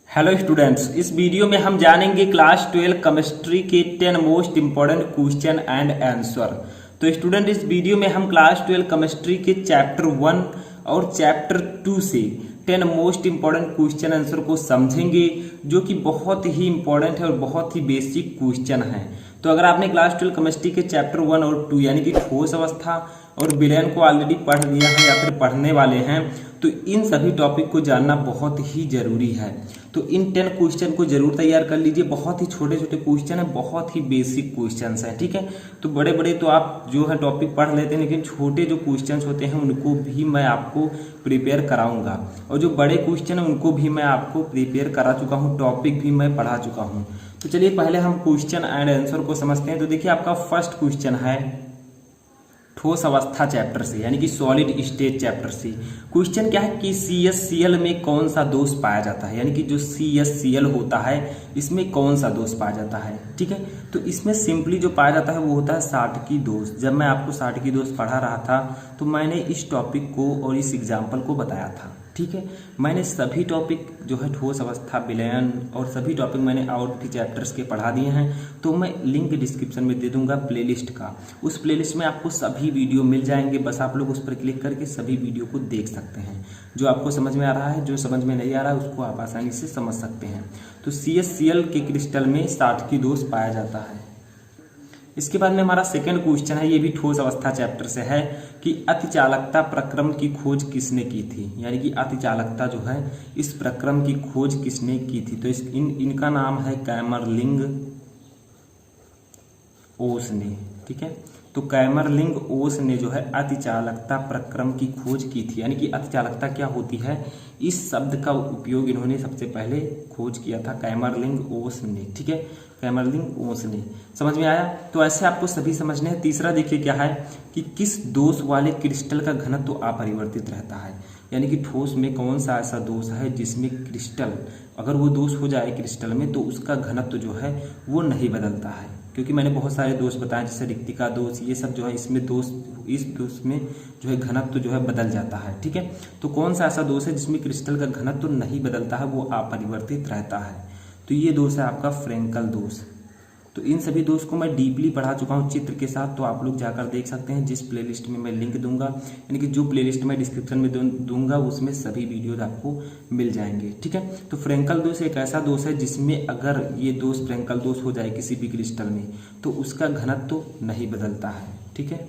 Hello students, इस video में हम जानेंगे क्लास 12 केमिस्ट्री के 10 most important question and answer. तो स्टूडेंट, इस वीडियो में हम क्लास 12 केमिस्ट्री के चैप्टर 1 और चैप्टर 2 से 10 मोस्ट इम्पॉर्टेंट क्वेश्चन आंसर को समझेंगे, जो कि बहुत ही इंपॉर्टेंट है और बहुत ही बेसिक क्वेश्चन है। तो अगर आपने क्लास 12 केमिस्ट्री के चैप्टर 1 और 2 यानी कि ठोस अवस्था और विलयन को ऑलरेडी पढ़ लिया है या फिर पढ़ने वाले हैं, तो इन सभी टॉपिक को जानना बहुत ही जरूरी है। तो इन 10 क्वेश्चन को जरूर तैयार कर लीजिए। बहुत ही छोटे छोटे क्वेश्चन है, बहुत ही बेसिक क्वेश्चन है, ठीक है। तो बड़े बड़े तो आप जो है टॉपिक पढ़ लेते हैं, लेकिन छोटे जो क्वेश्चन होते हैं उनको भी मैं आपको प्रिपेयर कराऊंगा, और जो बड़े क्वेश्चन है उनको भी मैं आपको प्रिपेयर करा चुका हूँ, टॉपिक भी मैं पढ़ा चुका हूँ। तो चलिए पहले हम क्वेश्चन एंड आंसर को समझते हैं। तो देखिए, आपका फर्स्ट क्वेश्चन है ठोस अवस्था चैप्टर से, यानी कि सॉलिड स्टेट चैप्टर से। क्वेश्चन क्या है कि CaCl में कौन सा दोष पाया जाता है, यानी कि जो CaCl होता है इसमें कौन सा दोष पाया जाता है, ठीक है। तो इसमें सिंपली जो पाया जाता है वो होता है साटकी दोष। जब मैं आपको साटकी दोष पढ़ा रहा था तो मैंने इस टॉपिक को और इस एग्जाम्पल को बताया था, ठीक है। मैंने सभी टॉपिक जो है ठोस अवस्था, विलयन और सभी टॉपिक मैंने और भी चैप्टर्स के पढ़ा दिए हैं। तो मैं लिंक डिस्क्रिप्शन में दे दूंगा प्लेलिस्ट का। उस प्लेलिस्ट में आपको सभी वीडियो मिल जाएंगे, बस आप लोग उस पर क्लिक करके सभी वीडियो को देख सकते हैं। जो आपको समझ में आ रहा है, जो समझ में नहीं आ रहा है, उसको आप आसानी से समझ सकते हैं। तो CaCl के क्रिस्टल में साटकी दोष पाया जाता है। इसके बाद में हमारा सेकंड क्वेश्चन है, ये भी ठोस अवस्था चैप्टर से है, कि अतिचालकता प्रक्रम की खोज किसने की थी, यानी कि अतिचालकता जो है इस प्रक्रम की खोज किसने की थी। तो इनका नाम है कैमरलिंग ओस ने, ठीक है। तो कैमरलिंग ओस ने जो है अतिचालकता प्रक्रम की खोज की थी, यानी कि अतिचालकता क्या होती है, इस शब्द का उपयोग इन्होंने सबसे पहले खोज किया था, कैमरलिंग ओस ने, ठीक है। कैमरलिंग ओस ने, समझ में आया। तो ऐसे आपको सभी समझने हैं। तीसरा देखिए क्या है कि किस दोष वाले क्रिस्टल का घनत्व तो अपरिवर्तित रहता है, यानी कि ठोस में कौन सा ऐसा दोष है जिसमें क्रिस्टल, अगर वो दोष हो जाए क्रिस्टल में तो उसका घनत्व जो है वो नहीं बदलता है। क्योंकि मैंने बहुत सारे दोष बताए, जैसे रिक्तिका दोष, ये सब जो है इसमें दोष, इस दोष में जो है घनत्व जो है बदल जाता है, ठीक है। तो कौन सा ऐसा दोष है जिसमें क्रिस्टल का घनत्व नहीं बदलता है, वो अपरिवर्तित रहता है। तो ये दोष है आपका फ्रेंकल दोष। तो इन सभी दोष को मैं डीपली पढ़ा चुका हूँ चित्र के साथ, तो आप लोग जाकर देख सकते हैं, जिस प्लेलिस्ट में मैं लिंक दूंगा, यानी कि जो प्लेलिस्ट मैं डिस्क्रिप्शन में दूंगा उसमें सभी वीडियोज आपको मिल जाएंगे, ठीक है। तो फ्रेंकल दोष एक ऐसा दोष है जिसमें अगर ये दोष फ्रेंकल दोष हो जाए किसी भी क्रिस्टल में तो उसका घनत्व नहीं बदलता है, ठीक है।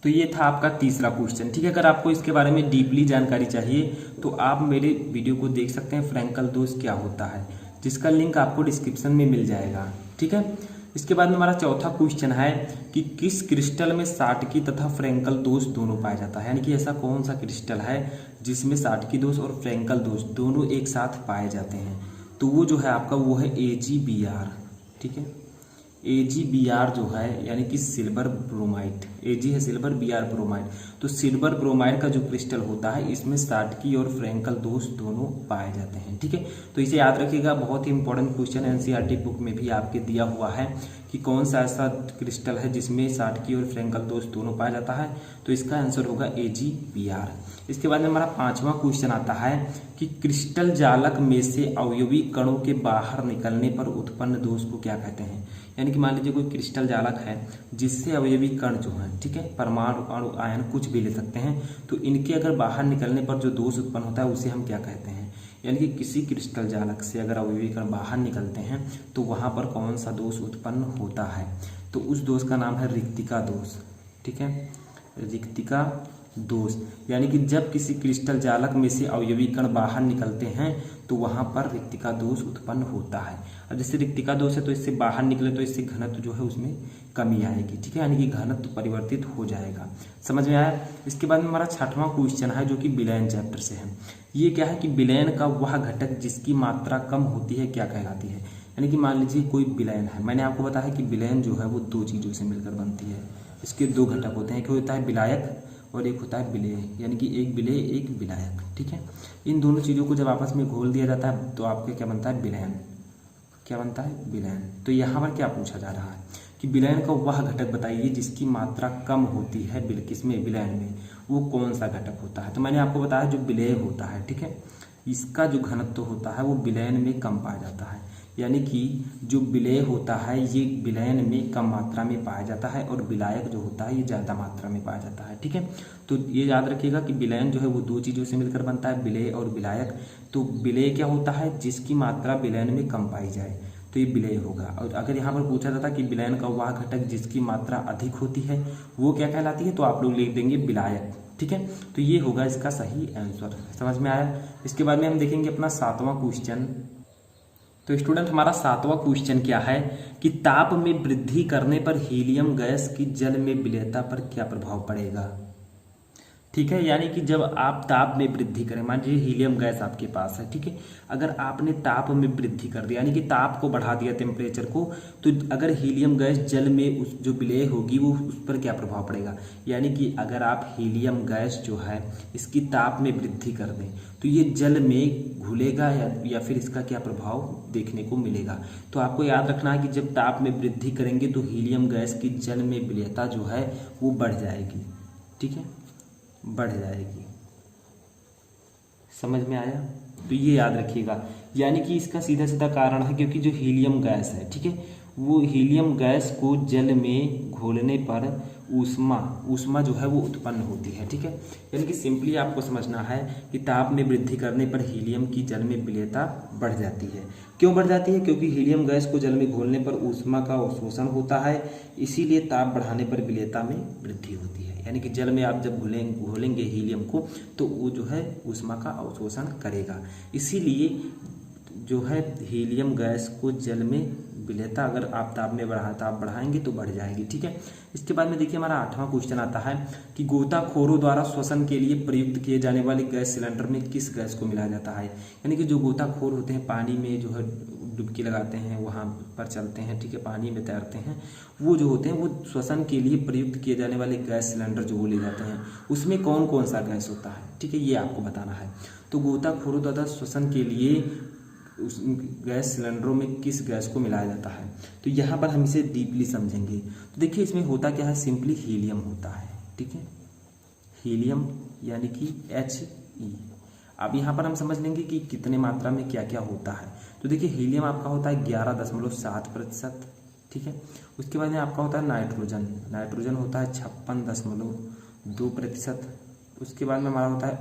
तो ये था आपका तीसरा क्वेश्चन, ठीक है। अगर आपको इसके बारे में डीपली जानकारी चाहिए तो आप मेरे वीडियो को देख सकते हैं, फ्रेंकल दोष क्या होता है, जिसका लिंक आपको डिस्क्रिप्शन में मिल जाएगा, ठीक है। इसके बाद में हमारा चौथा क्वेश्चन है कि किस क्रिस्टल में साटकी तथा फ्रेंकल दोष दोनों पाया जाता है, यानी कि ऐसा कौन सा क्रिस्टल है जिसमें साटकी दोष और फ्रेंकल दोष दोनों एक साथ पाए जाते हैं। तो वो जो है आपका वो है AgBr, ठीक है। AgBr जो है यानी कि सिल्वर ब्रोमाइड, Ag है सिल्वर, Br ब्रोमाइड। तो सिल्वर ब्रोमाइड का जो क्रिस्टल होता है इसमें साटकी और फ्रेंकल दोष दोनों पाए जाते हैं, ठीक है। तो इसे याद रखिएगा, बहुत ही इंपॉर्टेंट क्वेश्चन NCERT बुक में भी आपके दिया हुआ है कि कौन सा ऐसा क्रिस्टल है जिसमें साटकी और फ्रेंकल दोष दोनों पाया जाता है। तो इसका आंसर होगा AgBr। इसके बाद में हमारा पांचवा क्वेश्चन आता है कि क्रिस्टल जालक में से अवयवी कणों के बाहर निकलने पर उत्पन्न दोष को क्या कहते हैं। यानी कि मान लीजिए कोई क्रिस्टल जालक है जिससे अवयवी कण जो है, ठीक है, परमाणु, अणु, आयन कुछ भी ले सकते हैं, तो इनके अगर बाहर निकलने पर जो दोष उत्पन्न होता है उसे हम क्या कहते हैं। यानी कि किसी क्रिस्टल जालक से अगर अवयवी कण बाहर निकलते हैं तो वहां पर कौन सा दोष उत्पन्न होता है। तो उस दोष का नाम है रिक्तिका दोष, ठीक है, रिक्तिका दोष। यानी कि जब किसी क्रिस्टल जालक में से अवयवी कण बाहर निकलते हैं तो वहां पर रिक्तिका दोष उत्पन्न होता है। अब जैसे रिक्तिका दोष है तो इससे बाहर निकले तो इससे घनत्व जो है उसमें कमी आएगी, ठीक है, यानी कि घनत्व परिवर्तित हो जाएगा। समझ में आया। इसके बाद में हमारा छठवां क्वेश्चन है जो कि विलयन चैप्टर से है। ये क्या है कि विलयन का वह घटक जिसकी मात्रा कम होती है क्या कहलाती है। यानी कि मान लीजिए कोई विलयन है, मैंने आपको बताया कि विलयन जो है वो दो चीजों से मिलकर बनती है, इसके दो घटक होते हैं, एक होता है विलायक और एक होता है विलेय, यानी कि एक विलेय एक विलायक, ठीक है। इन दोनों चीजों को जब आपस में घोल दिया जाता है तो आपके क्या बनता है, विलयन। क्या बनता है, विलयन। तो यहाँ पर क्या पूछा जा रहा है कि विलयन का वह घटक बताइए जिसकी मात्रा कम होती है किसमें, विलयन में, वो कौन सा घटक होता है। तो मैंने आपको बताया जो विलेय होता है, ठीक है, इसका जो घनत्व होता है वो विलयन में कम पाया जाता है। यानी कि जो विलेय होता है ये विलयन में कम मात्रा में पाया जाता है और विलायक जो होता है ये ज़्यादा मात्रा में पाया जाता है। ठीक है, तो ये याद रखिएगा कि विलयन जो है वो दो चीज़ों से मिलकर बनता है, विलेय और विलायक। तो विलेय क्या होता है, जिसकी मात्रा विलयन में कम पाई जाए, तो ये विलेय होगा। और अगर यहाँ पर पूछा जाता कि विलयन का वह घटक जिसकी मात्रा अधिक होती है वो क्या कहलाती है, तो आप लोग लिख देंगे विलायक। ठीक है, तो ये होगा इसका सही आंसर। समझ में आया। इसके बाद में हम देखेंगे अपना 7वां क्वेश्चन। तो स्टूडेंट हमारा 7वां क्वेश्चन क्या है कि ताप में वृद्धि करने पर हीलियम गैस की जल में विलेयता पर क्या प्रभाव पड़ेगा। ठीक है, यानी कि जब आप ताप में वृद्धि करें, मान लीजिए हीलियम गैस आपके पास है, ठीक है, अगर आपने ताप में वृद्धि कर दिया यानी कि ताप को बढ़ा दिया, टेम्परेचर को, तो अगर हीलियम गैस जल में उस जो विलेय होगी वो उस पर क्या प्रभाव पड़ेगा। यानी कि अगर आप हीलियम गैस जो है इसकी ताप में वृद्धि कर दें तो ये जल में घुलेगा या फिर इसका क्या प्रभाव देखने को मिलेगा। तो आपको याद रखना है कि जब ताप में वृद्धि करेंगे तो हीलियम गैस की जल में विलेयता जो है वो बढ़ जाएगी। ठीक है, बढ़ जाएगी। समझ में आया। तो ये याद रखिएगा, यानी कि इसका सीधा सीधा कारण है क्योंकि जो हीलियम गैस है, ठीक है, वो हीलियम गैस को जल में घोलने पर ऊष्मा जो है वो उत्पन्न होती है। ठीक है, यानी कि सिंपली आपको समझना है कि ताप में वृद्धि करने पर हीलियम की जल में विलेयता बढ़ जाती है। क्यों बढ़ जाती है, क्योंकि हीलियम गैस को जल में घोलने पर ऊष्मा का अवशोषण होता है, इसीलिए ताप बढ़ाने पर विलेयता में वृद्धि होती है। यानी कि जल में आप जब घोलेंगे हीलियम को तो वो जो है ऊष्मा का अवशोषण करेगा, इसीलिए जो है हीलियम गैस को जल में विलेयता अगर आप ताप बढ़ाएंगे तो बढ़ जाएगी। ठीक है, इसके बाद में देखिए हमारा 8वां क्वेश्चन आता है कि गोताखोरों द्वारा श्वसन के लिए प्रयुक्त किए जाने वाले गैस सिलेंडर में किस गैस को मिलाया जाता है। यानी कि जो गोताखोर होते हैं, पानी में जो है डुबकी लगाते हैं, वहाँ पर चलते हैं, ठीक है, पानी में तैरते हैं, वो जो होते हैं वो श्वसन के लिए प्रयुक्त किए जाने वाले गैस सिलेंडर जो बोले जाते हैं उसमें कौन कौन सा गैस होता है। ठीक है, ये आपको बताना है। तो गोताखोरों द्वारा श्वसन के लिए उस गैस सिलेंडरों में किस गैस को मिलाया जाता है, तो यहाँ पर हम इसे डीपली समझेंगे। तो देखिए इसमें होता क्या है, सिंपली हीलियम होता है। ठीक है, हीलियम यानी कि He। अब यहाँ पर हम समझ लेंगे कि कितने मात्रा में क्या क्या होता है। तो देखिए हीलियम आपका होता है 11.7%। ठीक है, उसके बाद में आपका होता है नाइट्रोजन होता है 56.2%। उसके बाद में हमारा होता है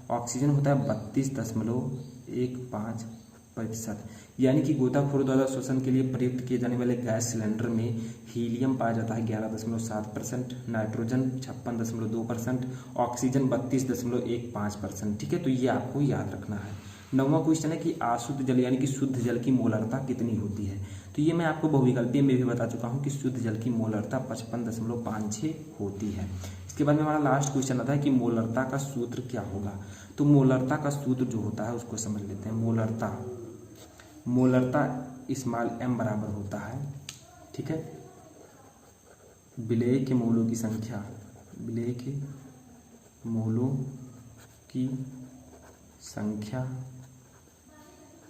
ऑक्सीजन होता है 32.15%। यानी कि गोताखोरों द्वारा श्वसन के लिए प्रयुक्त किए जाने वाले गैस सिलेंडर में हीलियम पाया जाता है 11.7%, नाइट्रोजन 56.2%, ऑक्सीजन 32.15%। ठीक है, तो ये आपको याद रखना है। 9वां क्वेश्चन है कि अशुद्ध जल यानी कि शुद्ध जल की मोलरता कितनी होती है। तो ये मैं आपको बहुविकल्पीय में भी बता चुका हूँ कि शुद्ध जल की मोलरता 55.56 होती है। इसके बाद में हमारा लास्ट क्वेश्चन आता है कि मोलरता का सूत्र क्या होगा। तो मोलरता का सूत्र जो होता है उसको समझ लेते हैं। मोलरता स्मॉल m बराबर होता है, ठीक है, विलेय के मोलों की संख्या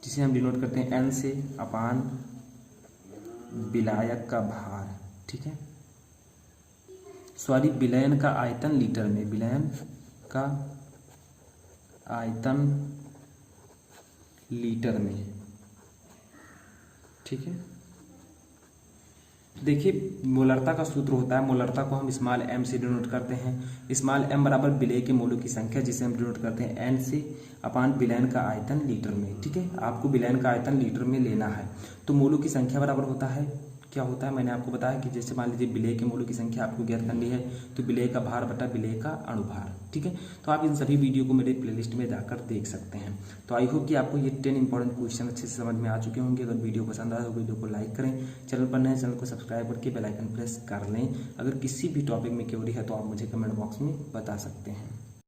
जिसे हम डिनोट करते हैं n से अपान विलायक का भार। ठीक है, सॉरी, विलयन का आयतन लीटर में, विलयन का आयतन लीटर में। ठीक है, देखिए मोलरता का सूत्र होता है, मोलरता को हम स्मॉल m से डिनोट करते हैं। स्मॉल m बराबर विलेय के मोलों की संख्या जिसे हम डिनोट करते हैं n से अपान विलयन का आयतन लीटर में। ठीक है, आपको विलयन का आयतन लीटर में लेना है। तो मोलों की संख्या बराबर होता है, क्या होता है, मैंने आपको बताया कि जैसे मान लीजिए विलेय के मोलों की संख्या आपको ज्ञात करनी है तो विलेय का भार बटा विलेय का अणुभार। ठीक है, तो आप इन सभी वीडियो को मेरे प्लेलिस्ट में जाकर देख सकते हैं। तो आई होप कि आपको ये 10 इंपॉर्टेंट क्वेश्चन अच्छे से समझ में आ चुके होंगे। अगर वीडियो पसंद आए तो वीडियो को लाइक करें, चैनल पर नए चैनल को सब्सक्राइब करके बेल आइकन प्रेस कर लें। अगर किसी भी टॉपिक में क्वेरी है तो आप मुझे कमेंट बॉक्स में बता सकते हैं।